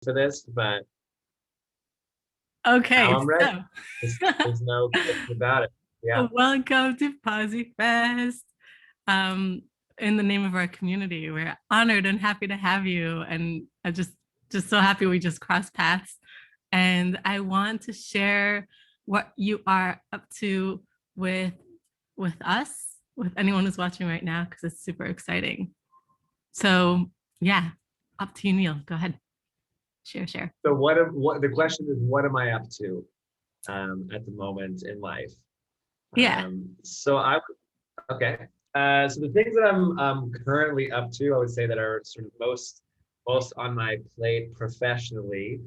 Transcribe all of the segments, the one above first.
for this, but Okay, now I'm ready. so There's no question about it. Yeah. welcome to Posy Fest. Um, in the name of our community, we're honored and happy to have you, and I just so happy we just crossed paths. And I want to share what you are up to with with us, with anyone who's watching right now, because it's super exciting. So yeah, up to you, Neal. Go ahead, share. So what the question is, what am I up to at the moment in life? Yeah, So I okay. So the things that I'm currently up to, I would say that are sort of most on my plate professionally,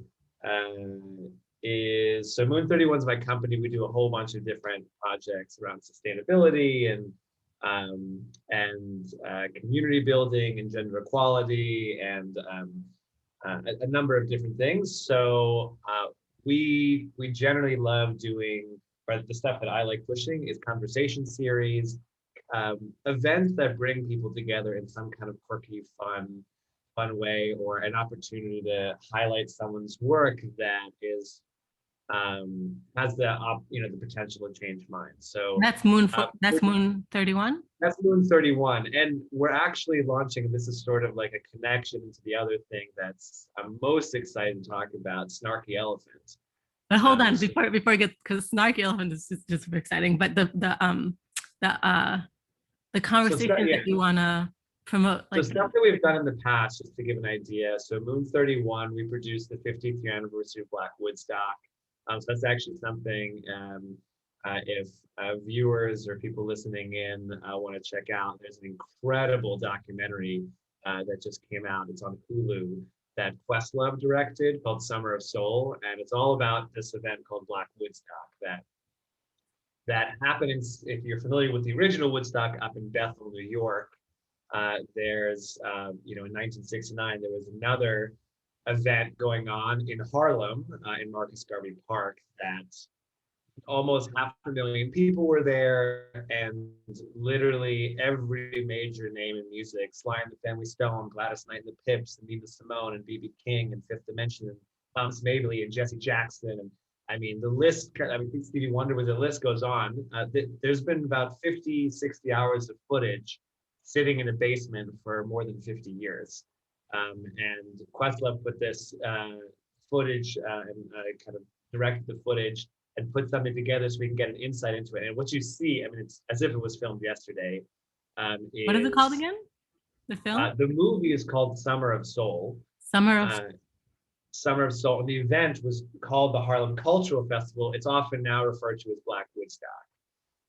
is so Moon31 is my company. We do a whole bunch of different projects around sustainability and community building and gender equality and a number of different things. So we generally love doing, or the stuff that I like pushing is conversation series, events that bring people together in some kind of quirky, fun way, or an opportunity to highlight someone's work that is has the potential to change minds. So that's Moon. uh, That's Moon31. that's Moon31, and we're actually launching. And this is sort of like a connection to the other thing that's I'm most excited to talk about, Snarky Elephant. But hold on, So before I get, because snarky elephant is just super exciting. But the the conversation yeah. that you wanna promote, So like, stuff that we've done in the past, just to give an idea. So Moon31, we produced the 50th year anniversary of Black Woodstock. So that's actually something if viewers or people listening in want to check out. There's an incredible documentary that just came out. It's on Hulu that Questlove directed called Summer of Soul, and it's all about this event called Black Woodstock that happened. If you're familiar with the original Woodstock up in Bethel, New York, in 1969, there was another event going on in Harlem, in Marcus Garvey Park, that almost 500,000 people were there, and literally every major name in music, Sly and the Family Stone, Gladys Knight and the Pips, and Nina Simone, and B.B. King, and Fifth Dimension, and Thomas Mabley, and Jesse Jackson, and I mean, the list, I mean, Stevie Wonder was, the list goes on. There's been about 50, 60 hours of footage sitting in a basement for more than 50 years. And Questlove put this footage and kind of directed the footage and put something together so we can get an insight into it. And what you see, I mean, it's as if it was filmed yesterday, what is it called is again? The film? the movie is called Summer of Soul. Summer of. Uh, Summer of Soul. And the event was called the Harlem Cultural Festival. It's often now referred to as Black Woodstock.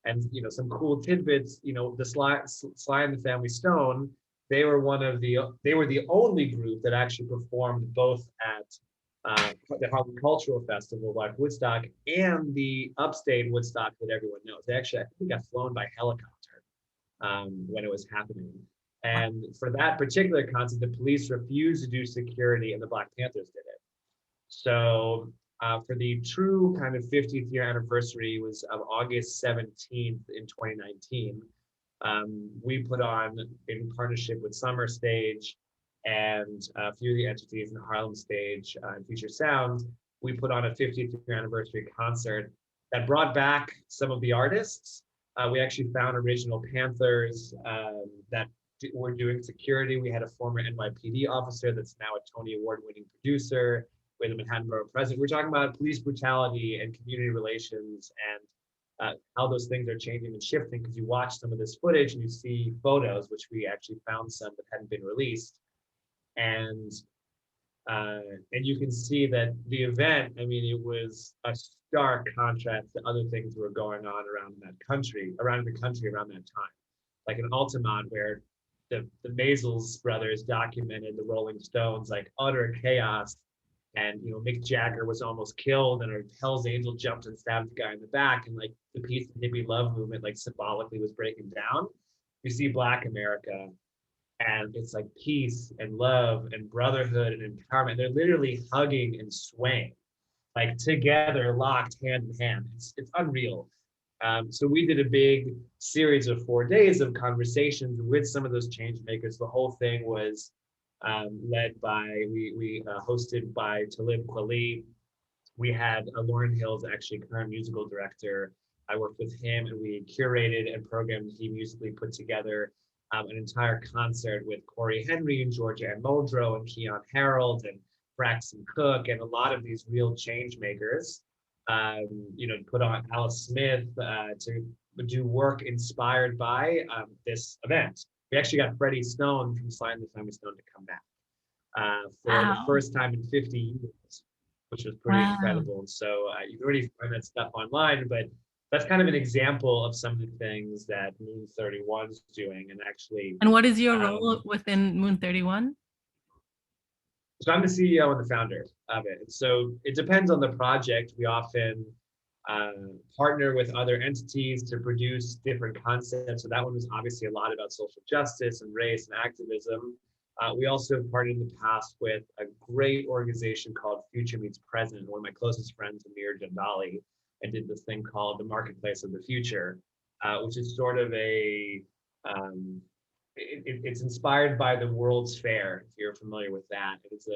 And some cool tidbits. The Sly and the Family Stone. They were the only group that actually performed both at the Harlem Cultural Festival, Black Woodstock, and the upstate Woodstock that everyone knows. They actually, I think, got flown by helicopter when it was happening. And for that particular concert, the police refused to do security, and the Black Panthers did it. So for the true kind of 50th year anniversary was of August 17th in 2019. We put on, in partnership with Summer Stage and a few of the entities in the Harlem Stage and Future Sound, we put on a 50th year anniversary concert that brought back some of the artists. We actually found original Panthers that were doing security. We had a former NYPD officer that's now a Tony Award-winning producer. We had the Manhattan Borough president. We're talking about police brutality and community relations and how those things are changing and shifting, because you watch some of this footage and you see photos, which we actually found some that hadn't been released. And you can see that the event, I mean, it was a stark contrast to other things that were going on around the country around that time. Like in Altamont, where the Maisels brothers documented the Rolling Stones like utter chaos, and Mick Jagger was almost killed, and a Hell's Angel jumped and stabbed the guy in the back, and like the peace and hippie love movement like symbolically was breaking down. You see Black America, and it's like peace and love and brotherhood and empowerment. They're literally hugging and swaying, like together, locked hand in hand. It's unreal. So we did a big series of 4 days of conversations with some of those change makers. The whole thing was led by, we hosted by Talib Kweli. We had Lauren Hill's actually current musical director. I worked with him and we curated and programmed. He musically put together an entire concert with Corey Henry and Georgia Ann Muldrow and Keon Harold and Braxton Cook and a lot of these real change makers. Put on Alice Smith to do work inspired by this event. We actually got Freddie Stone from Sly and the Family Stone to come back for the first time in 50 years, which was pretty incredible. And so you can already find that stuff online, but that's kind of an example of some of the things that Moon31 is doing. And actually, and what is your role within Moon31? So I'm the CEO and the founder of it. So it depends on the project. We often partner with other entities to produce different concepts. So that one was obviously a lot about social justice and race and activism. We also partnered in the past with a great organization called Future Meets Present. One of my closest friends, Amir Jandali, and did this thing called the Marketplace of the Future, which is sort of it's inspired by the World's Fair, if you're familiar with that. It's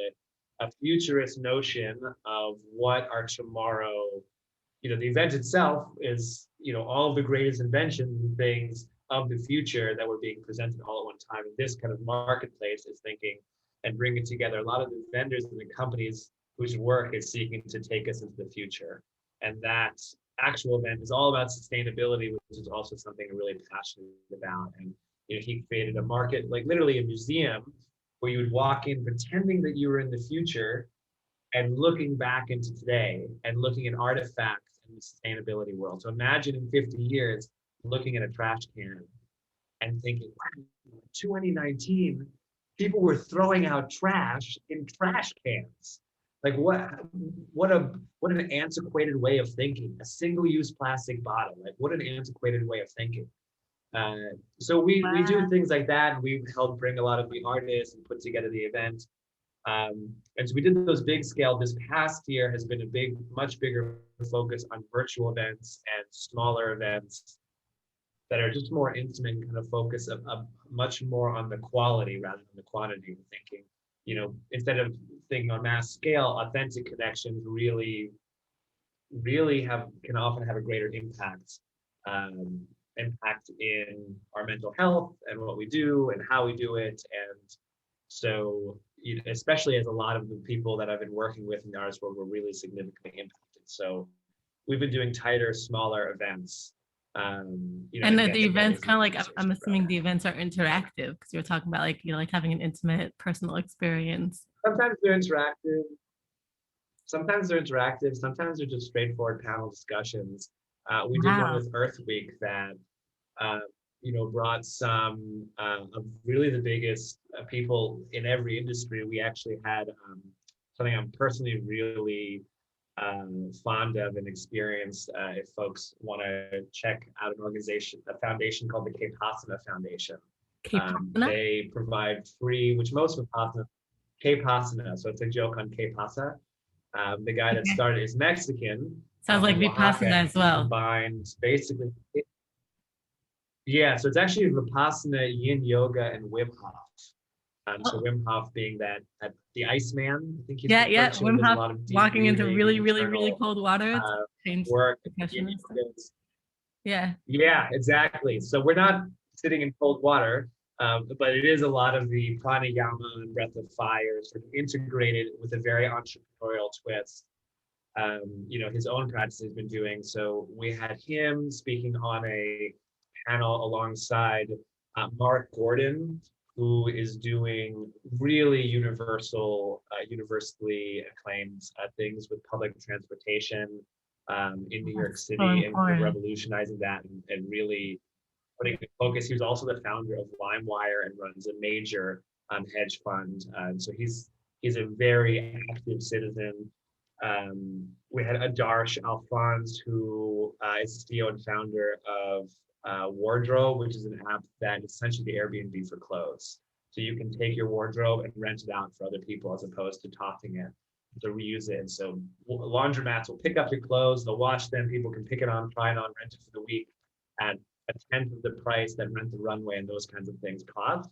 a futurist notion of what our tomorrow, the event itself is, all of the greatest inventions and things of the future that were being presented all at one time. And this kind of marketplace is thinking and bringing together a lot of the vendors and the companies whose work is seeking to take us into the future. And that actual event is all about sustainability, which is also something I'm really passionate about. And he created a market, like literally a museum, where you would walk in pretending that you were in the future and looking back into today and looking at artifacts in the sustainability world. So imagine in 50 years, looking at a trash can and thinking, wow, 2019, people were throwing out trash in trash cans. Like what an antiquated way of thinking. A single-use plastic bottle. Like what an antiquated way of thinking. So we do things like that, and we helped bring a lot of the artists and put together the event. And so we did those big scale. This past year has been much bigger focus on virtual events and smaller events that are just more intimate and kind of focus of much more on the quality rather than the quantity. Thinking, instead of thinking on mass scale, authentic connections really can often have a greater impact in our mental health and what we do and how we do it. And so, especially as a lot of the people that I've been working with in the artist world were really significantly impacted. So we've been doing tighter, smaller events. And the events kind of like, I'm assuming the events are interactive because you're talking about like having an intimate personal experience. Sometimes they're interactive. Sometimes they're just straightforward panel discussions. We did one with Earth Week that brought some of really the biggest people in every industry. We actually had something I'm personally really fond of and experienced. If folks want to check out a foundation called the K-Pasana Foundation. They provide free, which most Vipassana, K-Pasana, so it's a joke on K-Pasa. The guy that started is Mexican. Sounds like Vipassana as well. Combined basically. Yeah, so it's actually Vipassana, Yin Yoga, and Wim Hof. So Wim Hof being that the Iceman, I think he's Wim Hof walking into really cold water. Work. Yeah, exactly. So we're not sitting in cold water, but it is a lot of the pranayama and breath of fire sort of integrated with a very entrepreneurial twist. His own practice has been doing. So we had him speaking on a panel alongside Mark Gordon, who is doing really universally acclaimed things with public transportation in New York City, and kind of revolutionizing that and really putting the focus. He was also the founder of LimeWire and runs a major hedge fund. So he's a very active citizen. We had Adarsh Alphonse, who is the CEO and founder of Wardrobe, which is an app that is essentially the Airbnb for clothes. So you can take your wardrobe and rent it out for other people as opposed to tossing it, to reuse it. And so laundromats will pick up your clothes, they'll wash them, people can pick it on, try it on, rent it for the week at a tenth of the price that Rent the Runway and those kinds of things cost.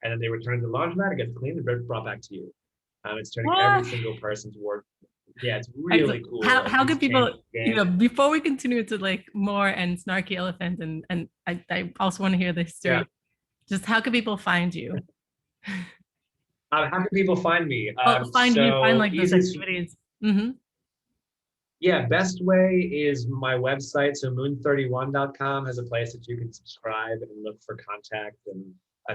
and then they return to the laundromat, it gets cleaned and brought back to you. It's turning every What? single person's work. Yeah, it's Like, really cool. how And how these could people, games, before we continue to like more and snarky elephant and I also want to hear the yeah. history, just how can people find you? How can people find me? Well, find So like those easiest, activities. Hmm. yeah, best way is my website. So moon31.com has a place that you can subscribe and look for contact and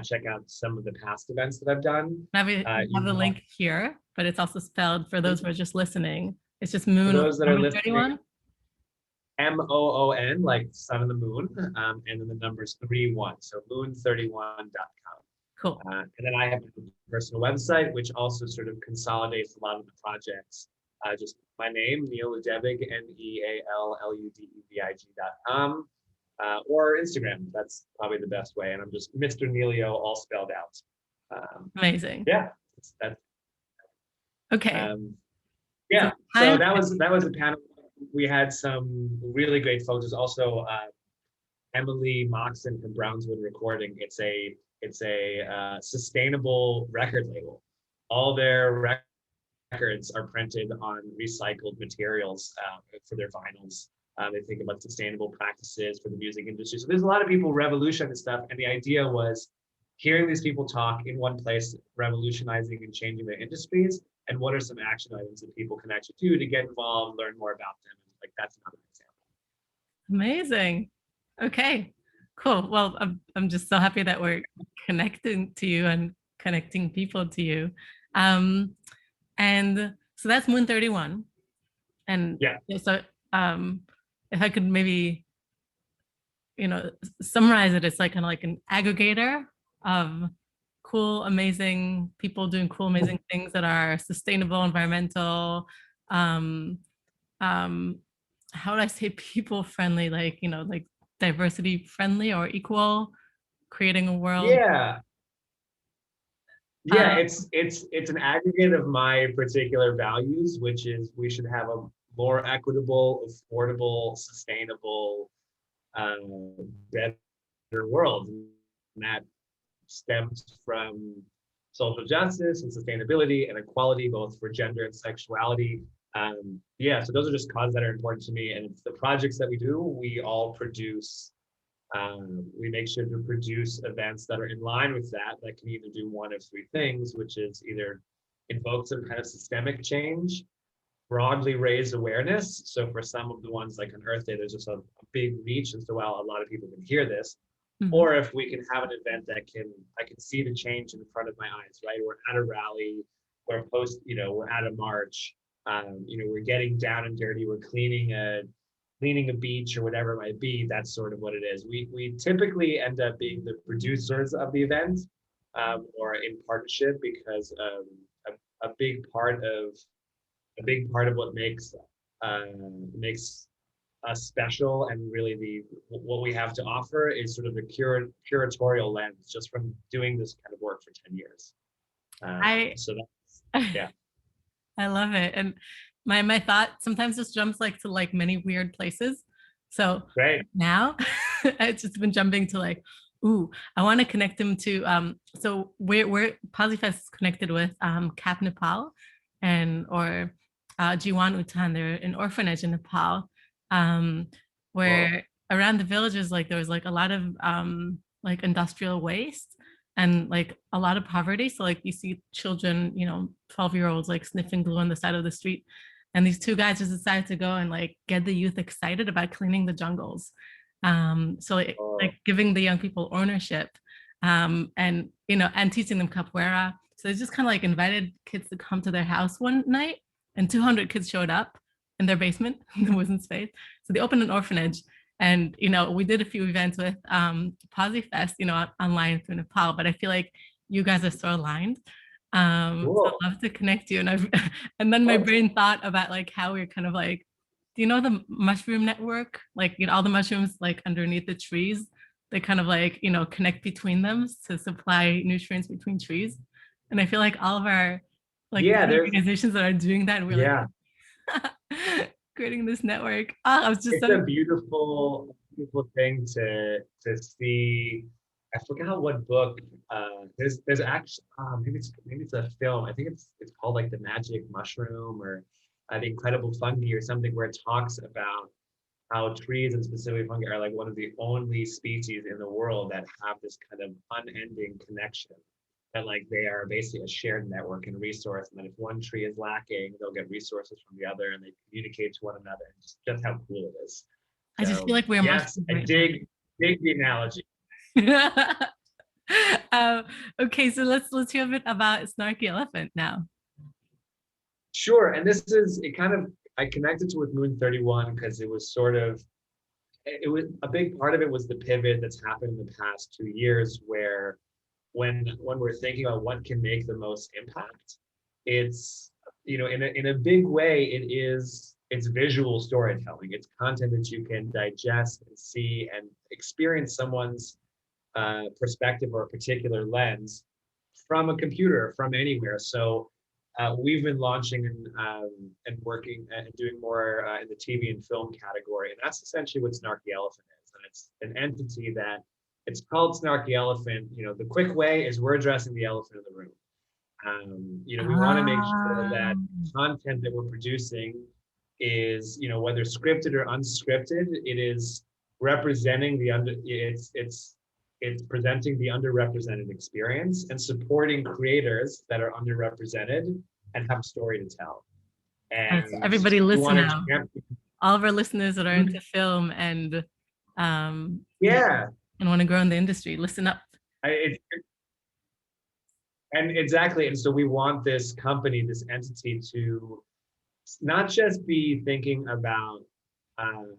check out some of the past events that I've done. I You have the can, link here, but it's also spelled for those who are just listening. It's just for Moon those that are number listening, 31. MOON, like sun and the moon, and then the numbers 31. So moon31.com. Cool. And then I have a personal website, which also sort of consolidates a lot of the projects. Just my name, Neal Ludevig, NEALLUDEVIG.com, or Instagram. That's probably the best way. And I'm just Mr. Nealio, all spelled out. Amazing. Yeah, that's Okay. yeah. So Time. that was a panel. We had some really great folks. There's also Emily Moxon from Brownswood Recording. It's a sustainable record label. All their records are printed on recycled materials for their vinyls. They think about sustainable practices for the music industry. So there's a lot of people revolutionizing this stuff, and the idea was hearing these people talk in one place, revolutionizing and changing their industries, and what are some action items that people can actually do to get involved, learn more about them. Like that's another example. Amazing. Okay, cool. Well, I'm just so happy that we're connecting to you and connecting people to you. And so that's Moon 31. And Yeah. so if I could maybe, summarize it, it's like kind of like an aggregator of cool, amazing people doing cool, amazing things that are sustainable, environmental, um, um, how would I say people friendly, like, like diversity friendly or equal, creating a world. Yeah. Yeah, it's an aggregate of my particular values, which is we should have a more equitable, affordable, sustainable, better world. And that stems from social justice and sustainability and equality, both for gender and sexuality. Yeah, so those are just causes that are important to me. And the projects that we do, we all produce. We make sure to produce events that are in line with that, that can either do one of three things, which is either invoke some kind of systemic change, broadly raise awareness. So for some of the ones like on Earth Day, there's just a big reach, and so while a lot of people can hear this, or if we can have an event that I can see the change in front of my eyes, right? We're at a rally, we're at a march, we're getting down and dirty, we're cleaning a beach or whatever it might be. That's sort of what it is. We typically end up being the producers of the event, or in partnership, because a big part of what makes us special, and really what we have to offer, is sort of the curatorial lens, just from doing this kind of work for 10 years. So that's, yeah. I love it. And my thought sometimes just jumps like to like many weird places. So Great. now it's just been jumping to like, ooh, I want to connect them to so we're Posifest is connected with Cap Nepal or Jiwan Utan. They're an orphanage in Nepal, where around the villages, like there was like a lot of like industrial waste and like a lot of poverty. So like you see children, 12-year-olds like sniffing glue on the side of the street. And these two guys just decided to go and like get the youth excited about cleaning the jungles. So like giving the young people ownership, and teaching them capoeira. So they just kind of like invited kids to come to their house one night, and 200 kids showed up in their basement. There wasn't space. So they opened an orphanage. And, we did a few events with Posifest, online through Nepal, but I feel like you guys are so aligned. Cool. So I'd love to connect you. And then my brain thought about like how we're kind of like, do you know the mushroom network? Like, all the mushrooms like underneath the trees, they kind of like, connect between them to supply nutrients between trees. And I feel like all of our like organizations that are doing that, we're like creating this network. I was just it's a beautiful thing to see I forgot what book. There's actually maybe it's a film. I think it's called like The Magic Mushroom or The Incredible Fungi or something, where it talks about how trees and specifically fungi are like one of the only species in the world that have this kind of unending connection. That like they are basically a shared network and resource, and that if one tree is lacking, they'll get resources from the other, and they communicate to one another. And just how cool it is. I just feel So like we're yes, mushrooms I right dig the analogy. now. Okay, so let's hear a bit about Snarky Elephant now. Sure, and this is it. Kind of I connected to with Moon31 because it was sort of it was a big part of it was the pivot that's happened in the past 2 years where when we're thinking about what can make the most impact, it's in a big way it's visual storytelling. It's content that you can digest and see and experience someone's perspective or a particular lens from a computer from anywhere. So we've been launching and working and doing more in the TV and film category, and that's essentially what Snarky Elephant is. And it's an entity that it's called Snarky Elephant. The quick way is we're addressing the elephant in the room. We want to make sure that content that we're producing is, whether scripted or unscripted, it is representing it's presenting the underrepresented experience and supporting creators that are underrepresented and have a story to tell. And so everybody we listen want to now. champion. All of our listeners that are into film and Yeah, and want to grow in the industry, listen up. And exactly. And so we want this company, this entity to not just be um,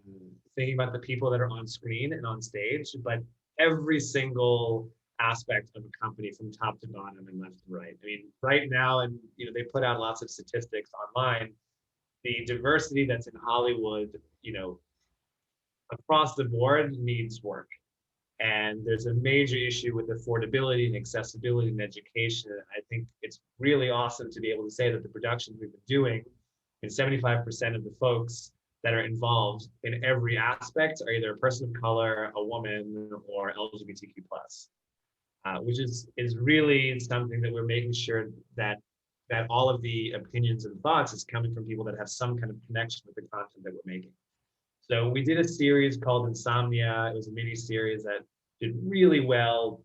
thinking about the people that are on screen and on stage, but every single aspect of a company from top to bottom and left to right. I mean, right now, and they put out lots of statistics online. The diversity that's in Hollywood, across the board needs work. And there's a major issue with affordability and accessibility and education. I think it's really awesome to be able to say that the productions we've been doing, and 75% of the folks that are involved in every aspect are either a person of color, a woman, or LGBTQ+, which is really something that we're making sure that all of the opinions and thoughts is coming from people that have some kind of connection with the content that we're making. So we did a series called Insomnia. It was a mini series that did really well.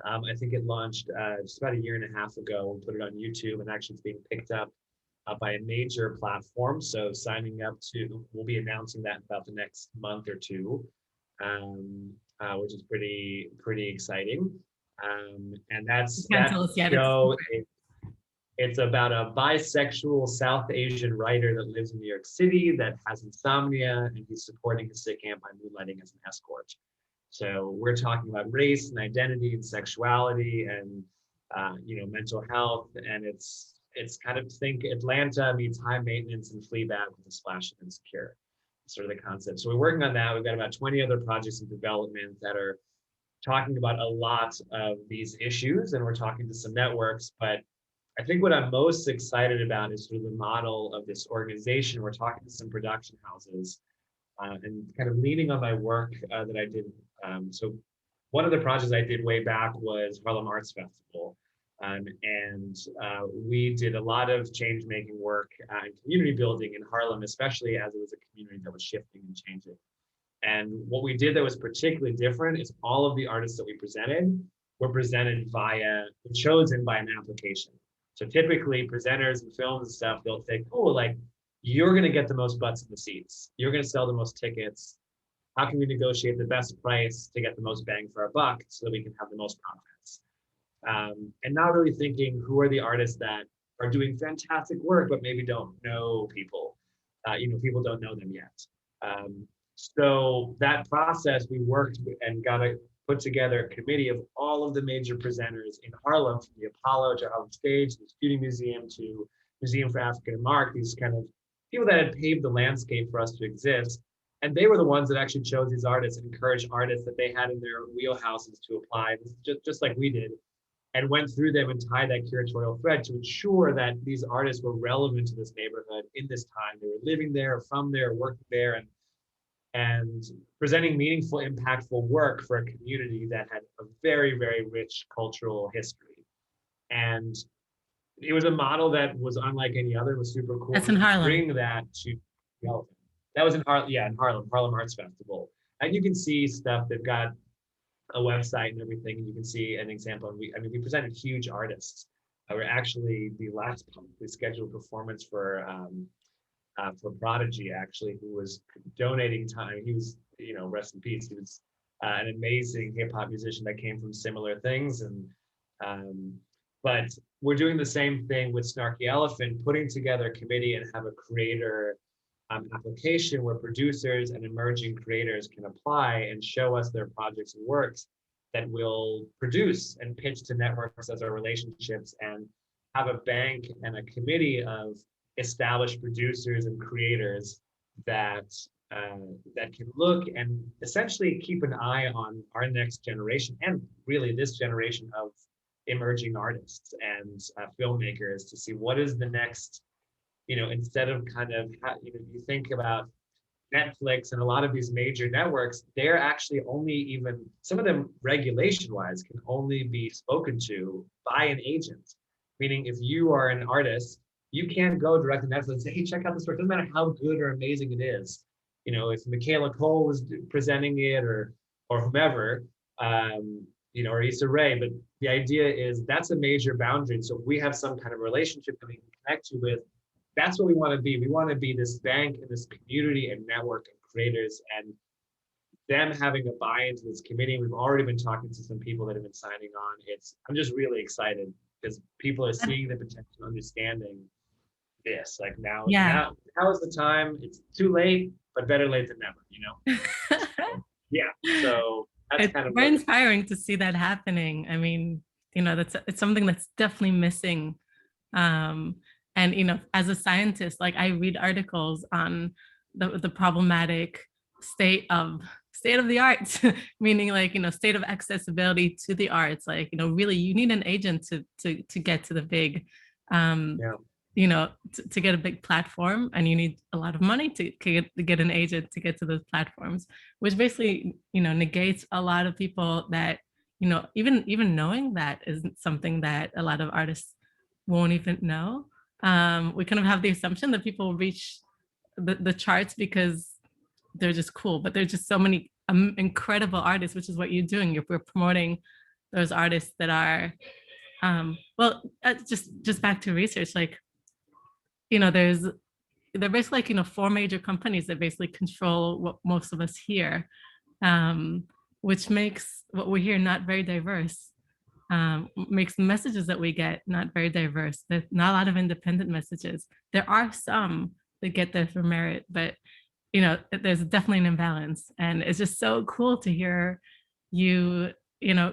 I think it launched just about a year and a half ago. We put it on YouTube, and actually it's being picked up by a major platform. So we'll be announcing that in about the next month or two, which is pretty exciting. And that show. It's about a bisexual South Asian writer that lives in New York City that has insomnia, and he's supporting his sick aunt by moonlighting as an escort. So we're talking about race and identity and sexuality and mental health, and it's kind of think Atlanta meets High Maintenance and Fleabag with a splash of Insecure, sort of the concept. So we're working on that. We've got about 20 other projects in development that are talking about a lot of these issues, and we're talking to some networks, but I think what I'm most excited about is sort of the model of this organization. We're talking to some production houses and kind of leaning on my work that I did. So one of the projects I did way back was Harlem Arts Festival. And we did a lot of change-making work and community building in Harlem, especially as it was a community that was shifting and changing. And what we did that was particularly different is all of the artists that we presented were chosen by an application. So typically presenters and films and stuff, they'll think, oh, like you're going to get the most butts in the seats. You're going to sell the most tickets. How can we negotiate the best price to get the most bang for our buck so that we can have the most profits? And not really thinking who are the artists that are doing fantastic work, but maybe don't know people. People don't know them yet. So that process, we worked and got to put together a committee of all of the major presenters in Harlem, from the Apollo to Harlem Stage, the Studio Museum to Museum for African and Mark, these kind of people that had paved the landscape for us to exist. And they were the ones that actually chose these artists and encouraged artists that they had in their wheelhouses to apply, just like we did, and went through them and tied that curatorial thread to ensure that these artists were relevant to this neighborhood in this time. They were living there, from there, working there, and and presenting meaningful, impactful work for a community that had a very, very rich cultural history. And it was a model that was unlike any other. It was super cool. That's in To Harlem. bring that to Elephant. That was in Harlem, yeah, in Harlem Arts Festival. And you can see stuff. They've got a website and everything, and you can see an example. And we presented huge artists. We're actually the last publicly scheduled performance for Prodigy, actually, who was donating time. He was, rest in peace. He was an amazing hip hop musician that came from similar things. And but we're doing the same thing with Snarky Elephant, putting together a committee and have a creator application where producers and emerging creators can apply and show us their projects and works that we'll produce and pitch to networks as our relationships, and have a bank and a committee of established producers and creators that that can look and essentially keep an eye on our next generation, and really this generation of emerging artists and filmmakers, to see what is the next, instead of kind of, you think about Netflix and a lot of these major networks, they're actually only, even some of them regulation wise, can only be spoken to by an agent. Meaning if you are an artist, you can't go direct to Netflix and say, hey, check out this work. It doesn't matter how good or amazing it is. If Michaela Cole was presenting it, or whomever, or Issa Rae, but the idea is that's a major boundary. So we have some kind of relationship that we can connect you with. That's what we want to be. We want to be this bank and this community and network of creators, and them having a buy-in to this committee. We've already been talking to some people that have been signing on. I'm just really excited because people are seeing the potential, understanding this. Like now is the time. It's too late, but better late than never, Yeah. So that's It's kind of very inspiring to see that happening. I mean, it's something that's definitely missing. And as a scientist, like I read articles on the problematic state of the arts, meaning like state of accessibility to the arts. Like really, you need an agent to get to the big, to get a big platform, and you need a lot of money to get an agent to get to those platforms, which basically negates a lot of people that even knowing that isn't something that a lot of artists won't even know. We kind of have the assumption that people reach the charts because they're just cool, but there's just so many incredible artists, which is what you're doing. You're promoting those artists that are, just back to research, like, they're basically like, 4 major companies that basically control what most of us hear, which makes what we hear not very diverse. Makes the messages that we get not very diverse. There's not a lot of independent messages. There are some that get there for merit, but there's definitely an imbalance. And it's just so cool to hear you,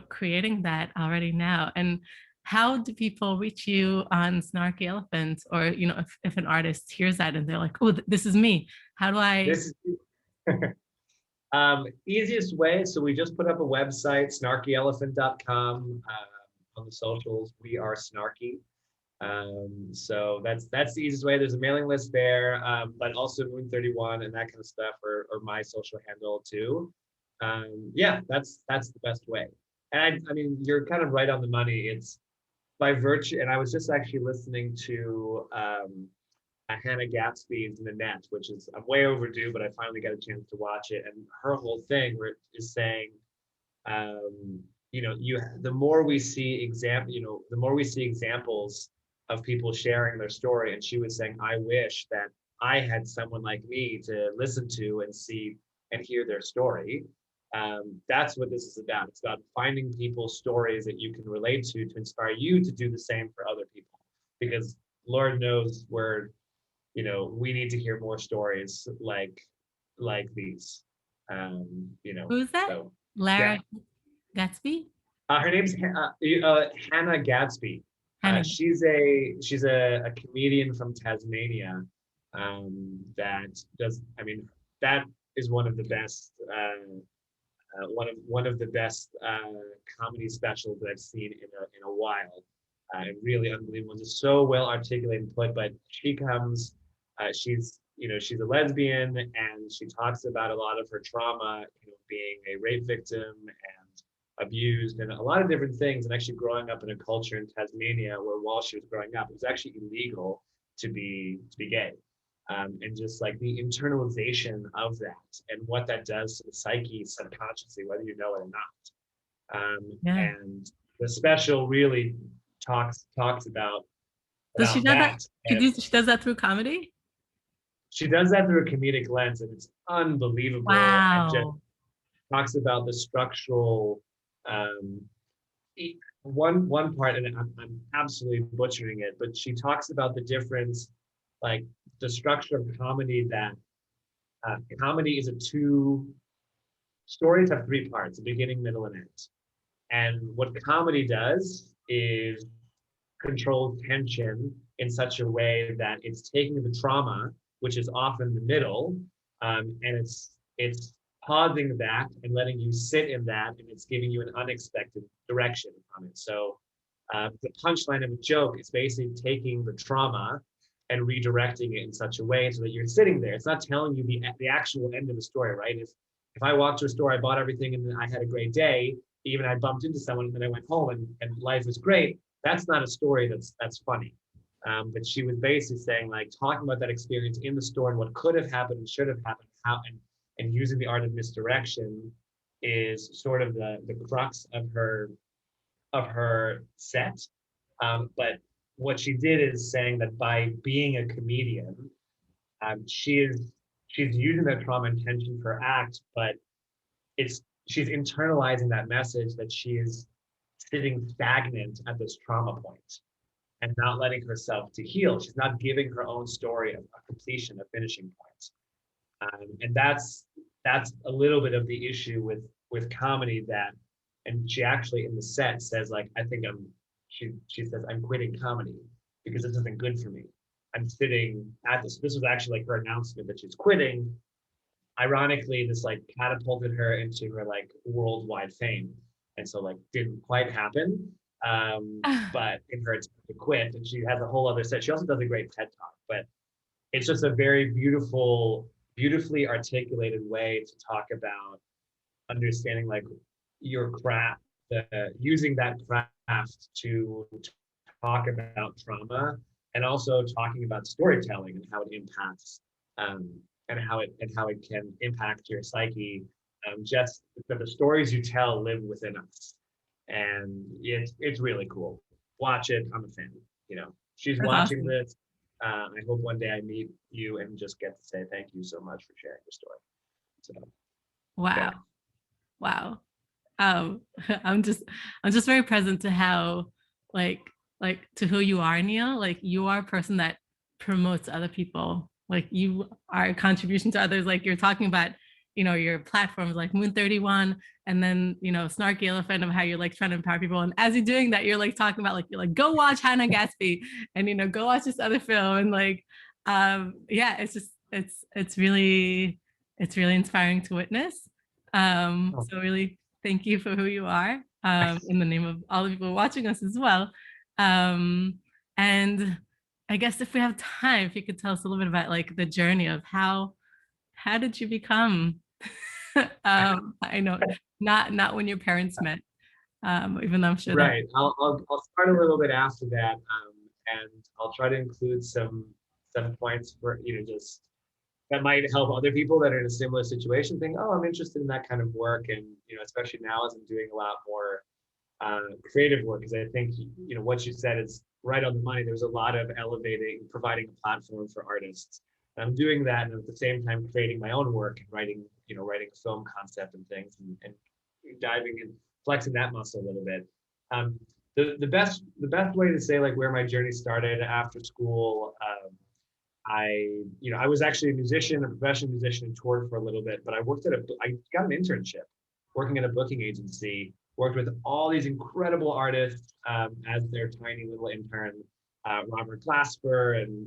creating that already now. And how do people reach you on Snarky Elephant? Or, if an artist hears that and they're like, oh, this is me. How do I? This is easiest way. So we just put up a website, snarkyelephant.com. On the socials, we are Snarky. So that's the easiest way. There's a mailing list there, but also Moon31 and that kind of stuff, or my social handle too. That's the best way. And I mean, you're kind of right on the money. It's by virtue, and I was just actually listening to Hannah Gatsby's In the Net, which is, I'm way overdue, but I finally got a chance to watch it. And her whole thing is saying, the more we see examples of people sharing their story. And she was saying, I wish that I had someone like me to listen to and see and hear their story. That's what this is about. It's about finding people's stories that you can relate to inspire you to do the same for other people. Because Lord knows we need to hear more stories like these. Who's that? So, Lara Gatsby? her name's Hannah Gadsby. Hannah. She's a comedian from Tasmania that does. I mean, that is one of the best one of the best comedy specials that I've seen in a while. Really unbelievable. Just so well articulated and put. But she comes. She's she's a lesbian, and she talks about a lot of her trauma, being a rape victim and abused and a lot of different things, and actually growing up in a culture in Tasmania where while she was growing up, it was actually illegal to be gay. And just like the internalization of that and what that does to the psyche subconsciously, whether you know it or not. Yeah. And the special really talks Does she about do that? that. And She does that through comedy? she does that through a comedic lens, and it's unbelievable. And just Wow. talks about the structural um, one part, and I'm absolutely butchering it, but she talks about the difference, like the structure of comedy, that comedy is stories have three parts: a beginning, middle, and end. And what comedy does is control tension in such a way that it's taking the trauma, which is often the middle, and it's pausing that and letting you sit in that, and it's giving you an unexpected direction from it. So the punchline of a joke is basically taking the trauma and redirecting it in such a way so that you're sitting there. It's not telling you the actual end of the story, right? If I walked to a store, I bought everything, and then I had a great day, even I bumped into someone, and then I went home and life was great. That's not a story that's funny. But she was basically saying, like, talking about that experience in the store and what could have happened and should have happened, how and using the art of misdirection is sort of the crux of her set. But what she did is saying that by being a comedian, she's using that trauma and tension for her act, but she's internalizing that message that she is sitting stagnant at this trauma point and not letting herself to heal. She's not giving her own story a completion, a finishing point. And that's a little bit of the issue with comedy, that, and she actually in the set says, like, I think she says, I'm quitting comedy because this isn't good for me. I'm sitting at this was actually like her announcement that she's quitting. Ironically, this like catapulted her into her like worldwide fame. And so like didn't quite happen. But in her attempt to quit, and she has a whole other set. She also does a great TED talk, but it's just a very beautifully articulated way to talk about understanding like your craft, using that craft to talk about trauma, and also talking about storytelling and how it impacts and how it can impact your psyche. Just that the stories you tell live within us, and it's really cool. Watch it. I'm a fan. She's That's watching awesome. this. I hope one day I meet you and just get to say thank you so much for sharing your story. So Wow. yeah. Wow. Um, I'm just very present to how like to who you are, Neal. Like you are a person that promotes other people. Like you are a contribution to others. Like you're talking about, your platforms like Moon31, and then, Snarky Elephant, of how you're like trying to empower people. And as you're doing that, you're like talking about like, you're like, go watch Hannah Gatsby, and go watch this other film. And like, yeah, it's just it's really inspiring to witness. Oh, So really thank you for who you are, in the name of all the people watching us as well. Um, and I guess if we have time, if you could tell us a little bit about like the journey of how did you become I know not when your parents met, even though I'm sure that right. I'll start a little bit after that, and I'll try to include some points for just that might help other people that are in a similar situation think, oh, I'm interested in that kind of work. And, especially now as I'm doing a lot more creative work, because I think, what you said is right on the money. There's a lot of providing a platform for artists. And I'm doing that, and at the same time creating my own work and writing a film concept and things, and diving and flexing that muscle a little bit. The best way to say like where my journey started after school, I was actually a musician, a professional musician, and toured for a little bit, but I got an internship working at a booking agency, worked with all these incredible artists as their tiny little intern, Robert Glasper and,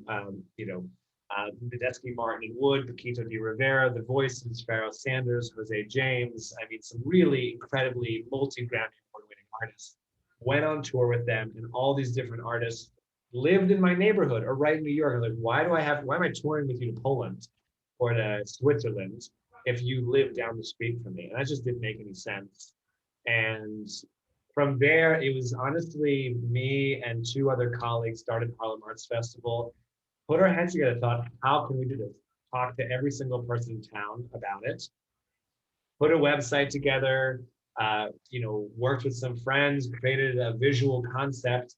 Nadesky Martin and Wood, Paquito de Rivera, The Voices, Pharoah Sanders, Jose James. I mean, some really incredibly multi-Grammy award-winning artists. Went on tour with them, and all these different artists lived in my neighborhood or right in New York. I'm like, why am I touring with you to Poland or to Switzerland if you live down the street from me? And that just didn't make any sense. And from there, it was honestly me and two other colleagues started Harlem Arts Festival, put our heads together, thought, how can we do this? Talk to every single person in town about it, put a website together, worked with some friends, created a visual concept,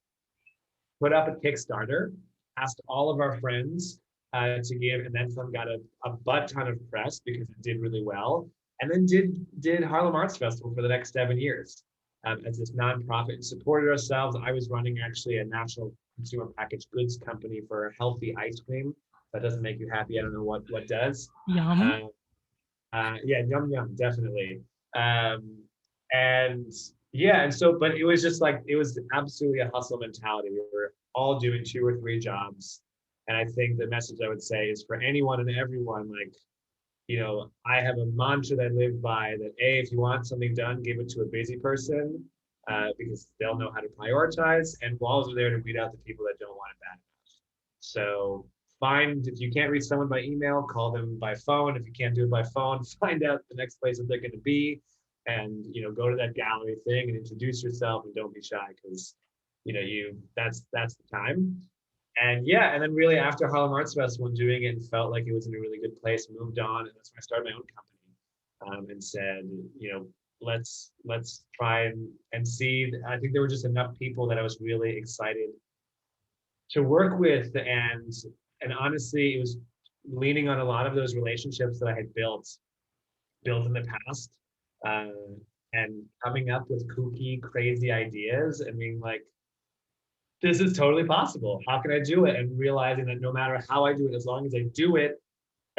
put up a Kickstarter, asked all of our friends to give, and then some got a butt ton of press because it did really well, and then did Harlem Arts Festival for the next 7 years as this nonprofit and supported ourselves. I was running actually a national consumer packaged goods company for healthy ice cream. That doesn't make you happy. I don't know what does. Yum. Yeah, yum yum, definitely. And yeah, and so, but it was just like, it was absolutely a hustle mentality. We were all doing 2 or 3 jobs. And I think the message I would say is for anyone and everyone, like, I have a mantra that I live by that, A, if you want something done, give it to a busy person because they'll know how to prioritize, and walls are there to weed out the people that don't want it bad enough. So if you can't reach someone by email, call them by phone. If you can't do it by phone, find out the next place that they're going to be, and go to that gallery thing and introduce yourself, and don't be shy, because that's the time. And yeah, and then really after Harlem Arts Festival and doing it and felt like it was in a really good place, moved on, and that's when I started my own company and said, let's try and see. I think there were just enough people that I was really excited to work with, and honestly, it was leaning on a lot of those relationships that I had built in the past, uh, and coming up with kooky, crazy ideas and being like, this is totally possible. How can I do it? And realizing that no matter how I do it, as long as I do it,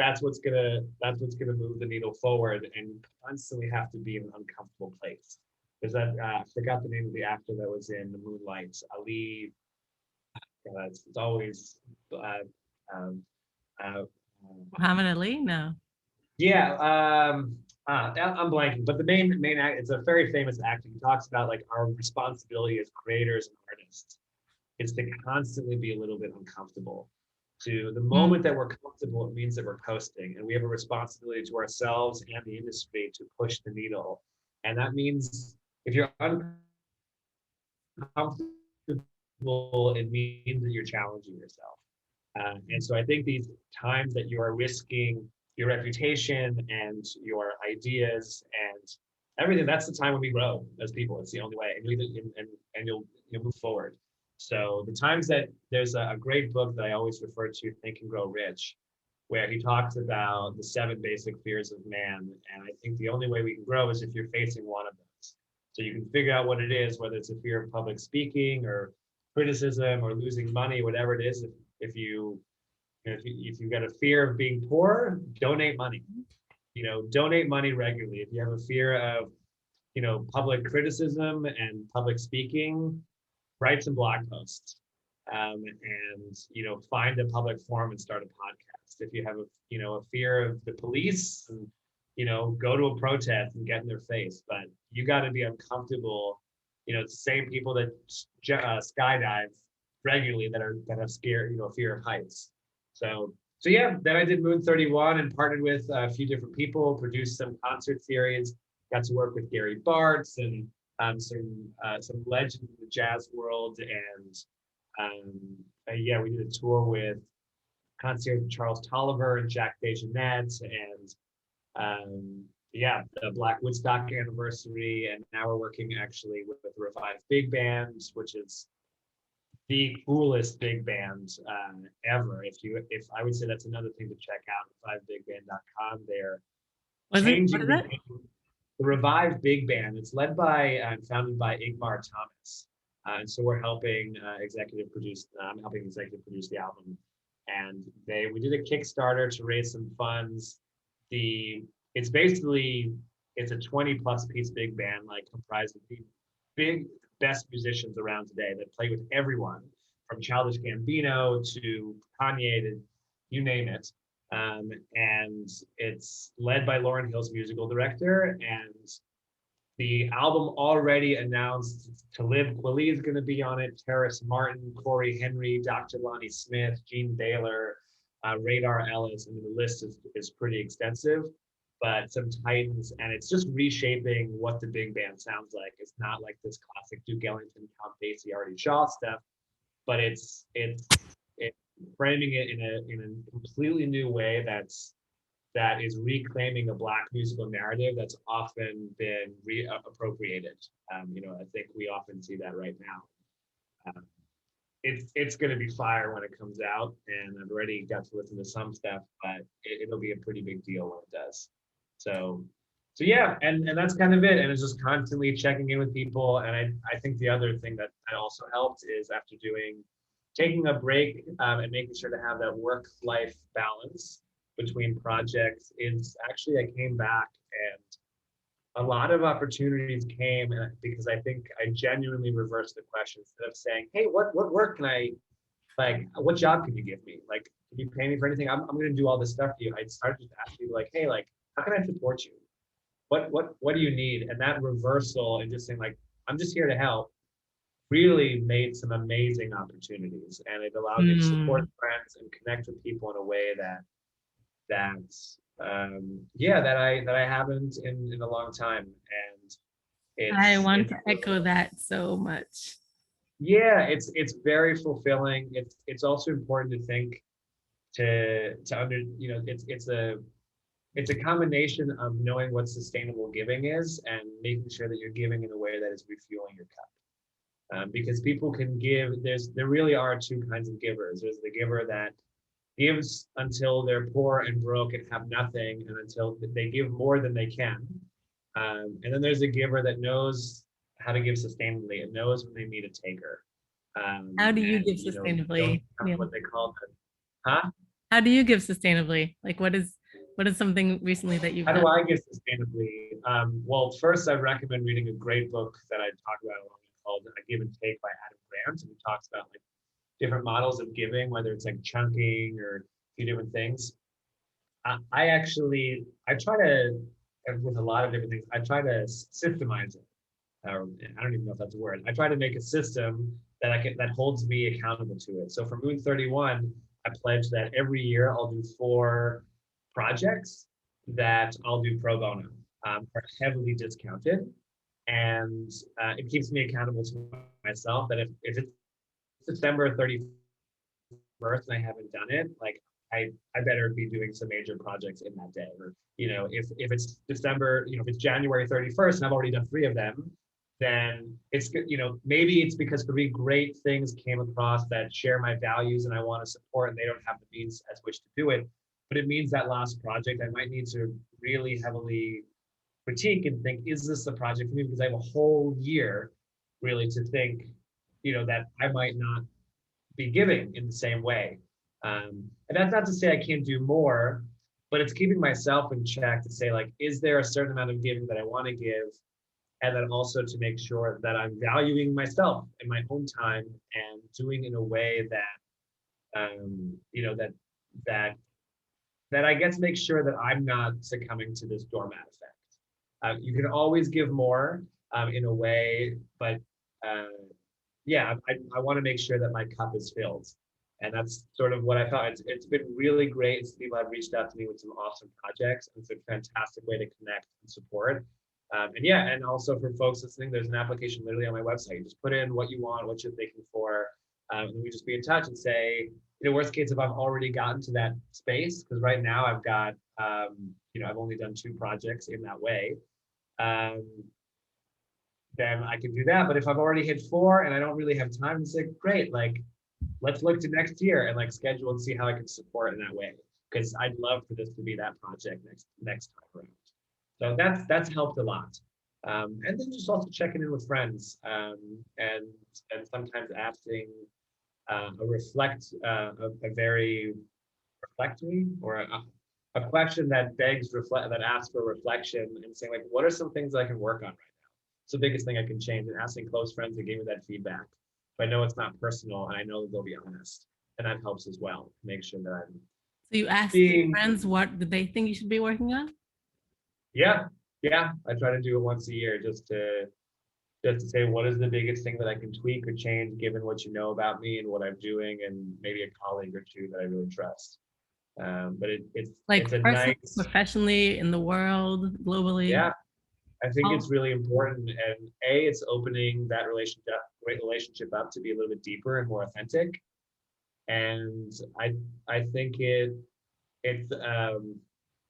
that's what's gonna move the needle forward, and constantly have to be in an uncomfortable place. There's that I forgot the name of the actor that was in the Moonlight. Ali. It's always um, uh, Muhammad Ali? No. yeah. I'm blanking, but the main act. It's a very famous actor. He talks about like our responsibility as creators and artists is to constantly be a little bit uncomfortable. To the moment that we're comfortable, it means that we're coasting, and we have a responsibility to ourselves and the industry to push the needle. And that means if you're uncomfortable, it means that you're challenging yourself. And so I think these times that you are risking your reputation and your ideas and everything, that's the time when we grow as people. It's the only way, and you'll move forward. So the times that there's a great book that I always refer to, Think and Grow Rich, where he talks about the 7 basic fears of man. And I think the only way we can grow is if you're facing one of those. So you can figure out what it is, whether it's a fear of public speaking or criticism or losing money, whatever it is. If you've got a fear of being poor, donate money. Donate money regularly. If you have a fear of public criticism and public speaking, write some blog posts, and find a public forum and start a podcast. If you have a fear of the police, and go to a protest and get in their face. But you got to be uncomfortable. It's the same people that skydive regularly that have fear of heights. So yeah, then I did Moon31 and partnered with a few different people, produced some concert series, got to work with Gary Bartz and some legends in the jazz world, and yeah, we did a tour with concert Charles Tolliver and Jack DeJohnette, and yeah, the Black Woodstock anniversary, and now we're working actually with the Revived Big Band, which is the coolest big band ever. If I would say that's another thing to check out, revivebigband.com. They're changing the game. The Revived Big Band. It's led by and founded by Igmar Thomas, and so we're helping executive produce. I'm helping executive produce the album, and we did a Kickstarter to raise some funds. It's a 20+ piece big band, like comprised of the big best musicians around today that play with everyone, from Childish Gambino to Kanye to you name it. And it's led by Lauryn Hill's musical director, and the album already announced Talib Kweli is going to be on it, Terrace Martin, Corey Henry, Dr. Lonnie Smith, Gene Baylor, Radar Ellis. I mean, the list is pretty extensive, but some titans, and it's just reshaping what the big band sounds like. It's not like this classic Duke Ellington, Count Basie, Artie Shaw stuff, but it's framing it in a completely new way that is reclaiming a Black musical narrative that's often been appropriated. I think we often see that right now. It's going to be fire when it comes out, and I've already got to listen to some stuff, but it'll be a pretty big deal when it does. So yeah, and that's kind of it. And it's just constantly checking in with people. And I think the other thing that also helped is after taking a break and making sure to have that work-life balance between projects is actually I came back and a lot of opportunities came because I think I genuinely reversed the question instead of saying, hey, what work can I, like, what job can you give me? Like, can you pay me for anything? I'm going to do all this stuff for you. I started to ask people like, hey, like, how can I support you? What do you need? And that reversal and just saying like, I'm just here to help really made some amazing opportunities. And it allowed me to support friends and connect with people in a way that I haven't in a long time. And I want to echo that so much. Yeah, it's very fulfilling. It's also important to think to under, it's a combination of knowing what sustainable giving is and making sure that you're giving in a way that is refueling your cup. Because people can give, there really are two kinds of givers. There's the giver that gives until they're poor and broke and have nothing, and until they give more than they can. And then there's a giver that knows how to give sustainably and knows when they meet a taker. How do you give sustainably? What they call it. Huh? How do you give sustainably? Like what is something recently that you've done? How do I give sustainably? Well, first I recommend reading a great book that I talk about a lot called Give and Take by Adam Grant, and he talks about like different models of giving, whether it's like chunking or a few different things. I try to, with a lot of different things, I try to systemize it. I don't even know if that's a word. I try to make a system that holds me accountable to it. So for Moon31, I pledge that every year I'll do 4 projects that I'll do pro bono, are heavily discounted. And it keeps me accountable to myself that if it's December 31st and I haven't done it, like I better be doing some major projects in that day. Or, if it's December, if it's January 31st and I've already done 3 of them, then it's, maybe it's because 3 great things came across that share my values and I want to support, and they don't have the means as which to do it. But it means that last project, I might need to really heavily critique and think, is this the project for me? Because I have a whole year really to think, that I might not be giving in the same way. And that's not to say I can't do more, but it's keeping myself in check to say, like, is there a certain amount of giving that I want to give? And then also to make sure that I'm valuing myself and my own time and doing in a way that, that I get to make sure that I'm not succumbing to this doormat effect. You can always give more in a way, but I want to make sure that my cup is filled. And that's sort of what I thought. It's been really great. People have reached out to me with some awesome projects. It's a fantastic way to connect and support. And also for folks listening, there's an application literally on my website. You just put in what you want, what you're thinking for, and we just be in touch and say, worst case, if I've already gotten to that space, because right now I've got, I've only done 2 projects in that way, then I can do that. But if I've already hit 4 and I don't really have time, to say, great, like, let's look to next year and like schedule and see how I can support in that way. Because I'd love for this to be that project next time around. So that's helped a lot. And then just also checking in with friends and sometimes asking a very reflectory or a question that that asks for reflection and saying, like, what are some things I can work on right now? It's the biggest thing I can change, and asking close friends to give me that feedback. But I know it's not personal, and I know that they'll be honest, and that helps as well to make sure that I'm. So you asked your friends what do they think you should be working on? Yeah, Yeah, I try to do it once a year just to say what is the biggest thing that I can tweak or change given what you know about me and what I'm doing, and maybe a colleague or two that I really trust. But it's Like a personally, nice, professionally, in the world, globally? yeah. I think it's Oh, really important, and it's opening that relationship up to be a little bit deeper and more authentic. And I think it's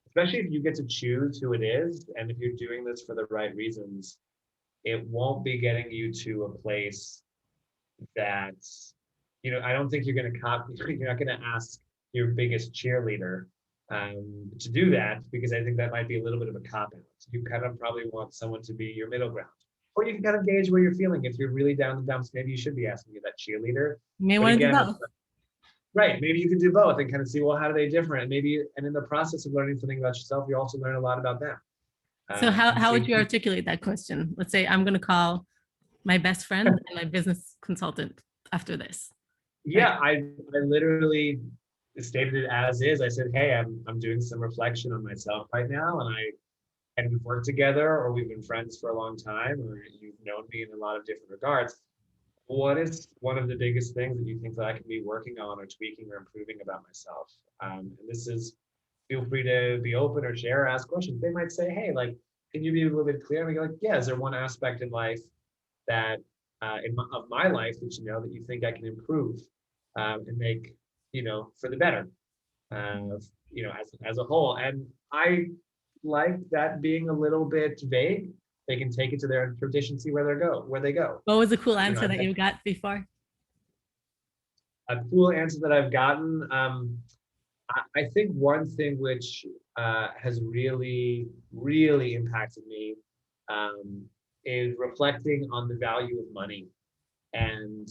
especially if you get to choose who it is, and if you're doing this for the right reasons, it won't be getting you to a place that, I don't think you're going to copy, you're not going to ask your biggest cheerleader to do that, because I think that might be a little bit of a cop out. You kind of probably want someone to be your middle ground. Or you can kind of gauge where you're feeling. If you're really down in the dumps, maybe you should be asking that cheerleader. you may But want to do again, both. right, maybe you can do both and kind of see, well, how do they differ? And maybe, and in the process of learning something about yourself, you also learn a lot about them. So And how would same you thing. articulate that question? Let's say I'm going to call my best friend and my business consultant after this, right? Yeah, I literally stated it as is. I said, hey, I'm doing some reflection on myself right now, and we've worked together, or we've been friends for a long time, or you've known me in a lot of different regards. What is one of the biggest things that you think that I can be working on or tweaking or improving about myself? And this is, feel free to be open or share or ask questions. They might say, hey, like, can you be a little bit clear? And we go like, yeah, is there one aspect in life that of my life that that you think I can improve and make for the better, as a whole. And I like that being a little bit vague. They can take it to their interpretation, see where they go. What was a cool You know, answer I've that had you got before? a cool answer that I've gotten. I think one thing which has really, really impacted me um, is reflecting on the value of money and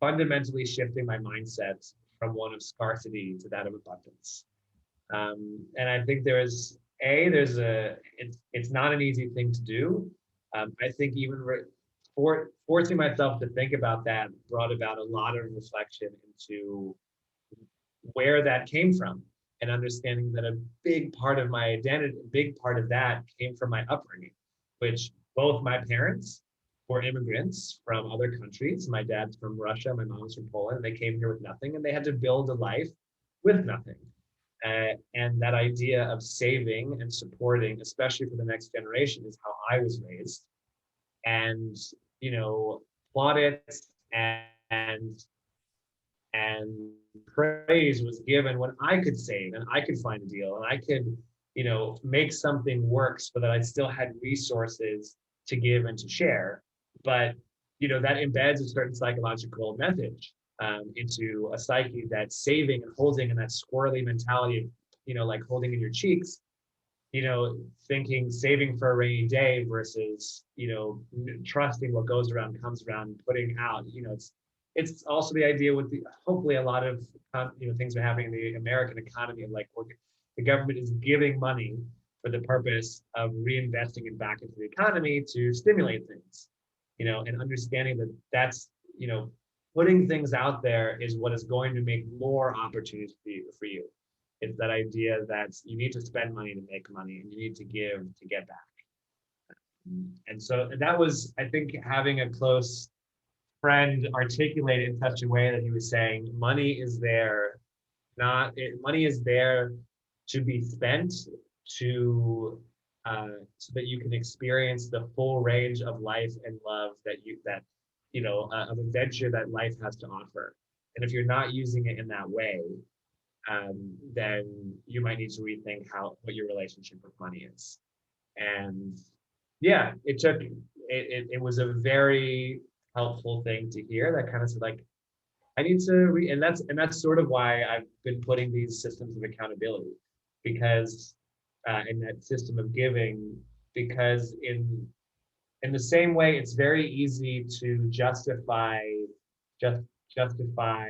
fundamentally shifting my mindset from one of scarcity to that of abundance. And I think it's not an easy thing to do. I think even forcing myself to think about that brought about a lot of reflection into where that came from, and understanding that a big part of my identity, a big part of that came from my upbringing, which both my parents were immigrants from other countries. My dad's from Russia, my mom's from Poland. They came here with nothing, and they had to build a life with nothing. And that idea of saving and supporting, especially for the next generation, is how I was raised. And plaudits and praise was given when I could save and I could find a deal and I could, make something work so that I still had resources to give and to share. But, that embeds a certain psychological message into a psyche that saving and holding, and that squirrely mentality of, like holding in your cheeks, thinking saving for a rainy day versus, trusting what goes around comes around, putting out, it's also the idea with hopefully a lot of things are happening in the American economy, like the government is giving money for the purpose of reinvesting it back into the economy to stimulate things, and understanding that that's putting things out there is what is going to make more opportunities for you. It's that idea that you need to spend money to make money, and you need to give to get back. And so that was, I think, having a close friend articulate it in such a way that he was saying, money is there, money is there to be spent to so that you can experience the full range of life and love of adventure that life has to offer. And if you're not using it in that way, then you might need to rethink what your relationship with money is. And yeah, it was a very helpful thing to hear, that kind of said like, I need to and that's sort of why I've been putting these systems of accountability, because in that system of giving, because in the same way it's very easy to just justify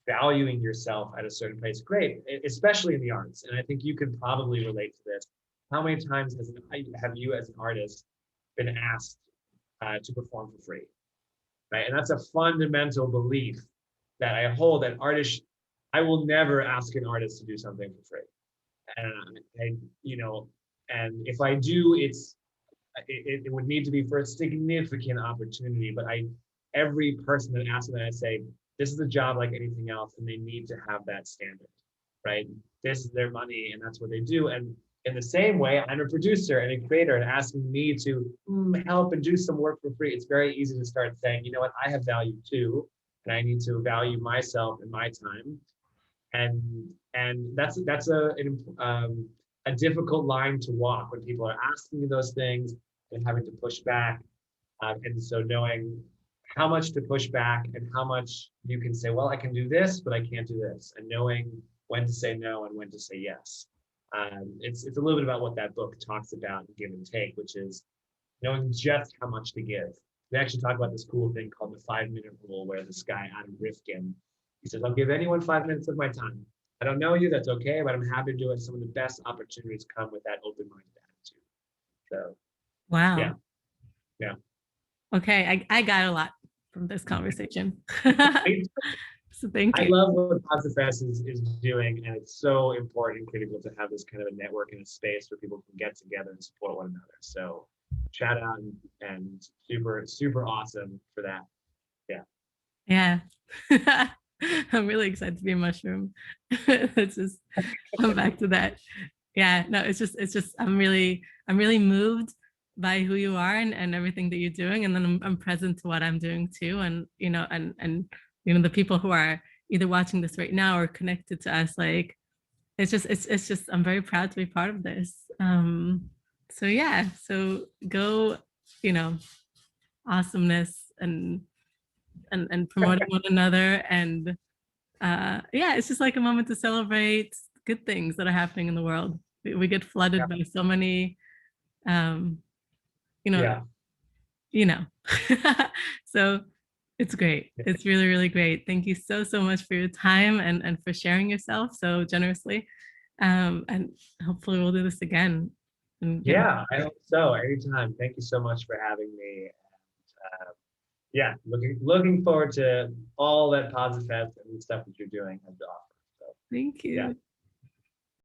valuing yourself at a certain place. Great, especially in the arts. And I think you can probably relate to this. How many times have you as an artist been asked to perform for free? Right. And that's a fundamental belief that I hold, that I will never ask an artist to do something for free. And and if I do, it would need to be for a significant opportunity. But every person that asks me that, I say, this is a job like anything else, and they need to have that standard, right? This is their money, and that's what they do. And in the same way, I'm a producer and a creator, and asking me to help and do some work for free, it's very easy to start saying, you know what, I have value too, and I need to value myself and my time. And that's a difficult line to walk when people are asking you those things and having to push back. And so knowing how much to push back and how much you can say, well, I can do this, but I can't do this, and knowing when to say no and when to say yes. It's a little bit about what that book talks about, give and take, which is knowing just how much to give. We actually talk about this cool thing called the 5-minute rule, where this guy, Adam Rifkin, he says, I'll give anyone 5 minutes of my time. I don't know you, that's okay, but I'm happy to do it. Some of the best opportunities come with that open-minded attitude. So, Wow. yeah. Okay, I got a lot from this conversation. So thank I you. love what Positive Fest is doing, and it's so important and critical to have this kind of a network and a space where people can get together and support one another. So shout out and super, super awesome for that. Yeah. I'm really excited to be a mushroom. Let's just come back to that. Yeah, no, it's just I'm really moved by who you are and everything that you're doing. And then I'm present to what I'm doing too. And and the people who are either watching this right now or connected to us, like it's just I'm very proud to be part of this. So yeah, so go, awesomeness and promoting one another. And yeah, it's just like a moment to celebrate good things that are happening in the world. We get flooded by so many um you know Yeah. So it's great. It's really, really great. Thank you so much for your time and for sharing yourself so generously. And hopefully we'll do this again. And Yeah, I hope so. Anytime. Thank you so much for having me. And, yeah, looking forward to all that Positive Fest and the stuff that you're doing has to offer. So, thank you. yeah.